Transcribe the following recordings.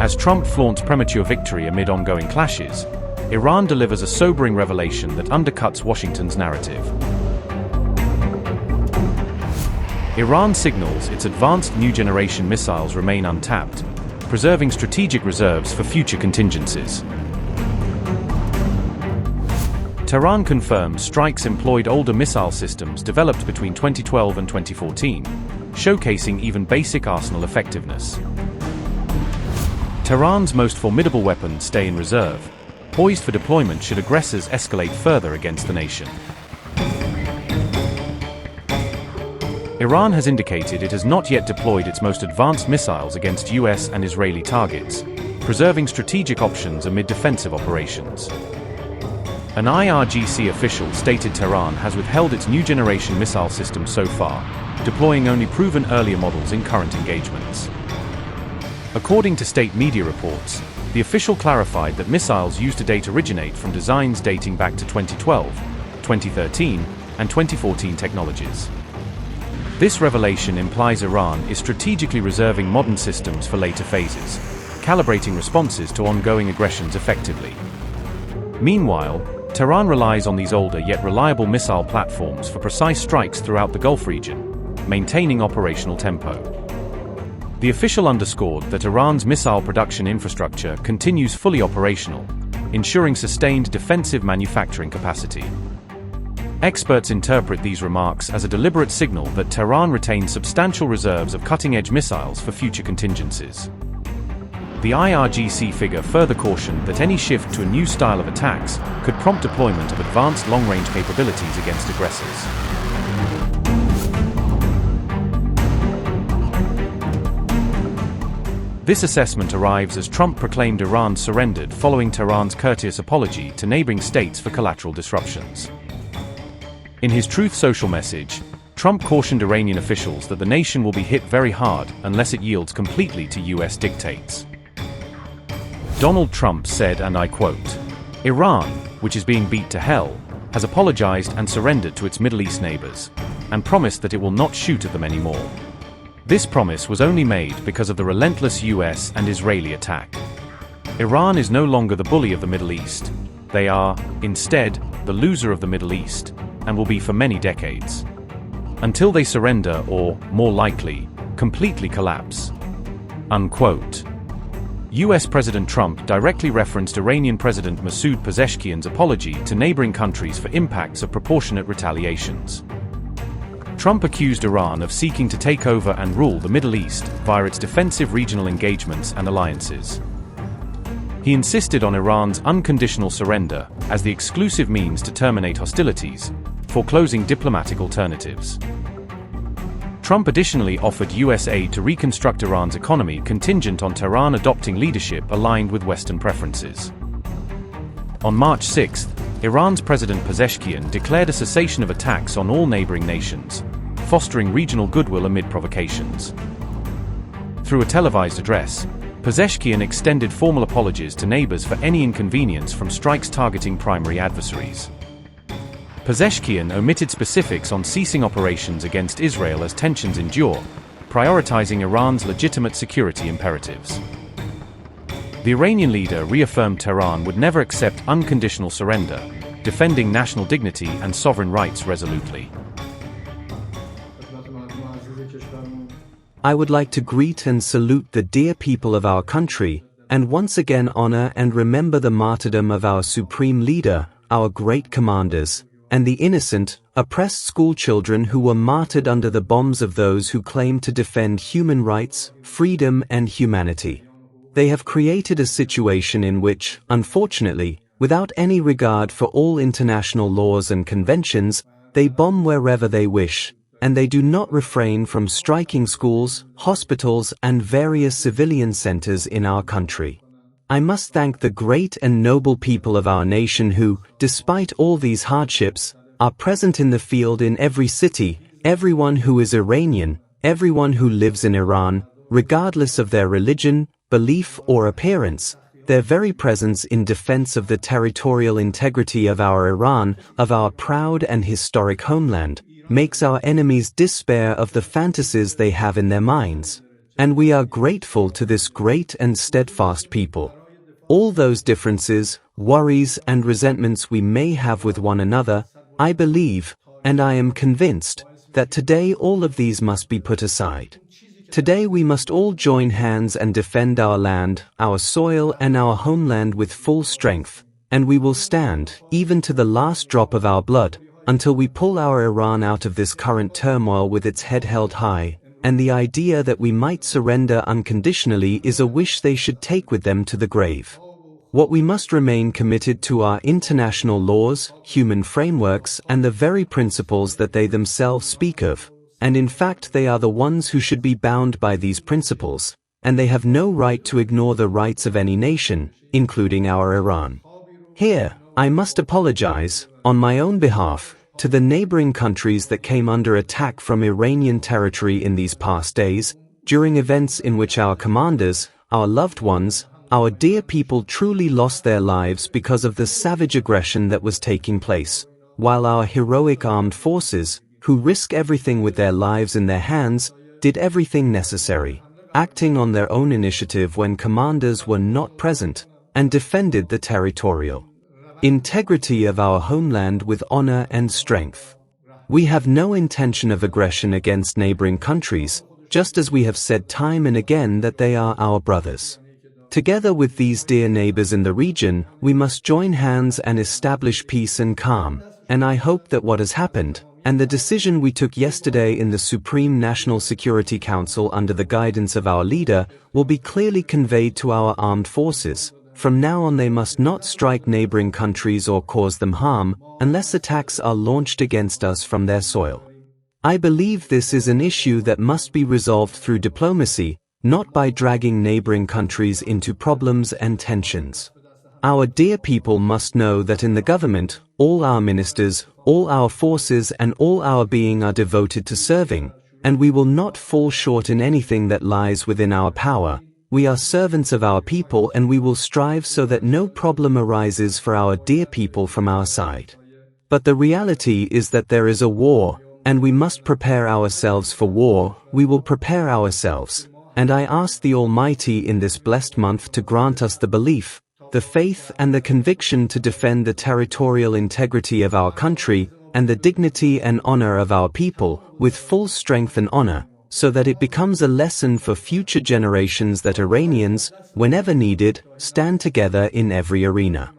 As Trump flaunts premature victory amid ongoing clashes, Iran delivers a sobering revelation that undercuts Washington's narrative. Iran signals its advanced new-generation missiles remain untapped, preserving strategic reserves for future contingencies. Tehran confirms strikes employed older missile systems developed between 2012 and 2014, showcasing even basic arsenal effectiveness. Tehran's most formidable weapons stay in reserve, poised for deployment should aggressors escalate further against the nation. Iran has indicated it has not yet deployed its most advanced missiles against US and Israeli targets, preserving strategic options amid defensive operations. An IRGC official stated Tehran has withheld its new-generation missile system so far, deploying only proven earlier models in current engagements. According to state media reports, the official clarified that missiles used to date originate from designs dating back to 2012, 2013, and 2014 technologies. This revelation implies Iran is strategically reserving modern systems for later phases, calibrating responses to ongoing aggressions effectively. Meanwhile, Tehran relies on these older yet reliable missile platforms for precise strikes throughout the Gulf region, maintaining operational tempo. The official underscored that Iran's missile production infrastructure continues fully operational, ensuring sustained defensive manufacturing capacity. Experts interpret these remarks as a deliberate signal that Tehran retains substantial reserves of cutting-edge missiles for future contingencies. The IRGC figure further cautioned that any shift to a new style of attacks could prompt deployment of advanced long-range capabilities against aggressors. This assessment arrives as Trump proclaimed Iran surrendered following Tehran's courteous apology to neighboring states for collateral disruptions. In his Truth Social message, Trump cautioned Iranian officials that the nation will be hit very hard unless it yields completely to US dictates. Donald Trump said, and I quote, "Iran, which is being beat to hell, has apologized and surrendered to its Middle East neighbors, and promised that it will not shoot at them anymore. This promise was only made because of the relentless US and Israeli attack. Iran is no longer the bully of the Middle East. They are, instead, the loser of the Middle East, and will be for many decades. Until they surrender or, more likely, completely collapse." Unquote. US President Trump directly referenced Iranian President Masoud Pezeshkian's apology to neighboring countries for impacts of proportionate retaliations. Trump accused Iran of seeking to take over and rule the Middle East via its defensive regional engagements and alliances. He insisted on Iran's unconditional surrender as the exclusive means to terminate hostilities, foreclosing diplomatic alternatives. Trump additionally offered US aid to reconstruct Iran's economy contingent on Tehran adopting leadership aligned with Western preferences. On March 6, Iran's President Pezeshkian declared a cessation of attacks on all neighboring nations, fostering regional goodwill amid provocations. Through a televised address, Pezeshkian extended formal apologies to neighbors for any inconvenience from strikes targeting primary adversaries. Pezeshkian omitted specifics on ceasing operations against Israel as tensions endure, prioritizing Iran's legitimate security imperatives. The Iranian leader reaffirmed Tehran would never accept unconditional surrender, defending national dignity and sovereign rights resolutely. I would like to greet and salute the dear people of our country, and once again honor and remember the martyrdom of our supreme leader, our great commanders, and the innocent, oppressed schoolchildren who were martyred under the bombs of those who claim to defend human rights, freedom, and humanity. They have created a situation in which, unfortunately, without any regard for all international laws and conventions, they bomb wherever they wish, and they do not refrain from striking schools, hospitals, and various civilian centers in our country. I must thank the great and noble people of our nation who, despite all these hardships, are present in the field in every city, everyone who is Iranian, everyone who lives in Iran, regardless of their religion, belief, or appearance. Their very presence in defense of the territorial integrity of our Iran, of our proud and historic homeland, makes our enemies despair of the fantasies they have in their minds. and we are grateful to this great and steadfast people. All those differences, worries and resentments we may have with one another, I believe, and I am convinced, that today all of these must be put aside. Today we must all join hands and defend our land, our soil and our homeland with full strength, and we will stand, even to the last drop of our blood, until we pull our Iran out of this current turmoil with its head held high, and the idea that we might surrender unconditionally is a wish they should take with them to the grave. What we must remain committed to are international laws, human frameworks, and the very principles that they themselves speak of, and in fact they are the ones who should be bound by these principles, and they have no right to ignore the rights of any nation, including our Iran. Here, I must apologize, on my own behalf, to the neighboring countries that came under attack from Iranian territory in these past days, during events in which our commanders, our loved ones, our dear people truly lost their lives because of the savage aggression that was taking place, while our heroic armed forces, who risk everything with their lives in their hands, did everything necessary, acting on their own initiative when commanders were not present, and defended the territorial integrity of our homeland with honor and strength. We have no intention of aggression against neighboring countries, just as we have said time and again that they are our brothers. Together with these dear neighbors in the region, we must join hands and establish peace and calm, and I hope that what has happened, and the decision we took yesterday in the Supreme National Security Council under the guidance of our leader, will be clearly conveyed to our armed forces. From now on they must not strike neighboring countries or cause them harm, unless attacks are launched against us from their soil. I believe this is an issue that must be resolved through diplomacy, not by dragging neighboring countries into problems and tensions. Our dear people must know that in the government, all our ministers, all our forces and all our being are devoted to serving, and we will not fall short in anything that lies within our power. We are servants of our people and we will strive so that no problem arises for our dear people from our side. But the reality is that there is a war, and we must prepare ourselves for war. We will prepare ourselves, and I ask the Almighty in this blessed month to grant us the belief, the faith and the conviction to defend the territorial integrity of our country and the dignity and honor of our people with full strength and honor, so that it becomes a lesson for future generations that Iranians, whenever needed, stand together in every arena.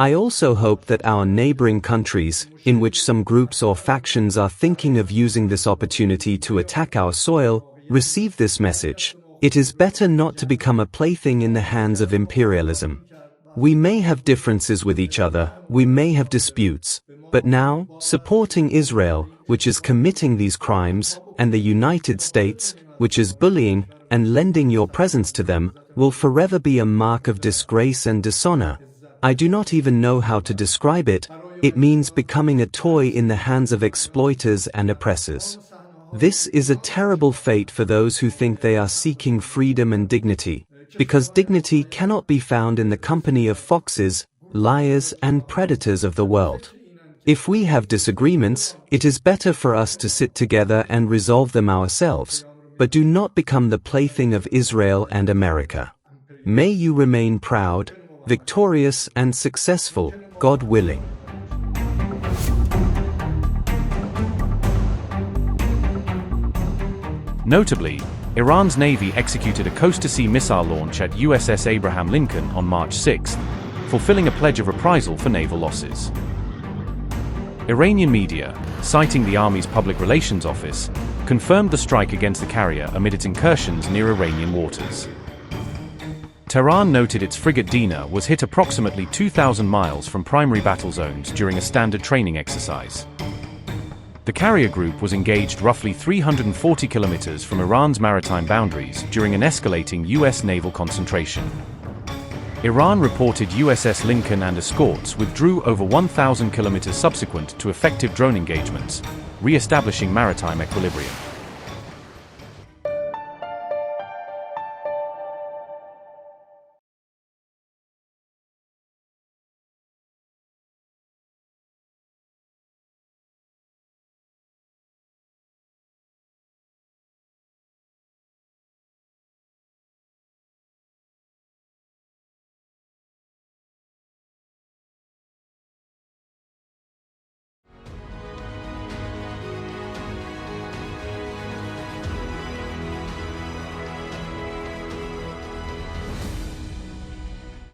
I also hope that our neighboring countries, in which some groups or factions are thinking of using this opportunity to attack our soil, receive this message. It is better not to become a plaything in the hands of imperialism. We may have differences with each other, we may have disputes, but now, supporting Israel, which is committing these crimes, and the United States, which is bullying, and lending your presence to them, will forever be a mark of disgrace and dishonor. I do not even know how to describe it. It means becoming a toy in the hands of exploiters and oppressors. This is a terrible fate for those who think they are seeking freedom and dignity, because dignity cannot be found in the company of foxes, liars and predators of the world. If we have disagreements, it is better for us to sit together and resolve them ourselves, but do not become the plaything of Israel and America. May you remain proud, victorious and successful, God willing. Notably, Iran's Navy executed a coast-to-sea missile launch at USS Abraham Lincoln on March 6, fulfilling a pledge of reprisal for naval losses. Iranian media, citing the Army's public relations office, confirmed the strike against the carrier amid its incursions near Iranian waters. Tehran noted its frigate Dina was hit approximately 2,000 miles from primary battle zones during a standard training exercise. The carrier group was engaged roughly 340 kilometers from Iran's maritime boundaries during an escalating U.S. naval concentration. Iran reported USS Lincoln and escorts withdrew over 1,000 kilometers subsequent to effective drone engagements, re-establishing maritime equilibrium.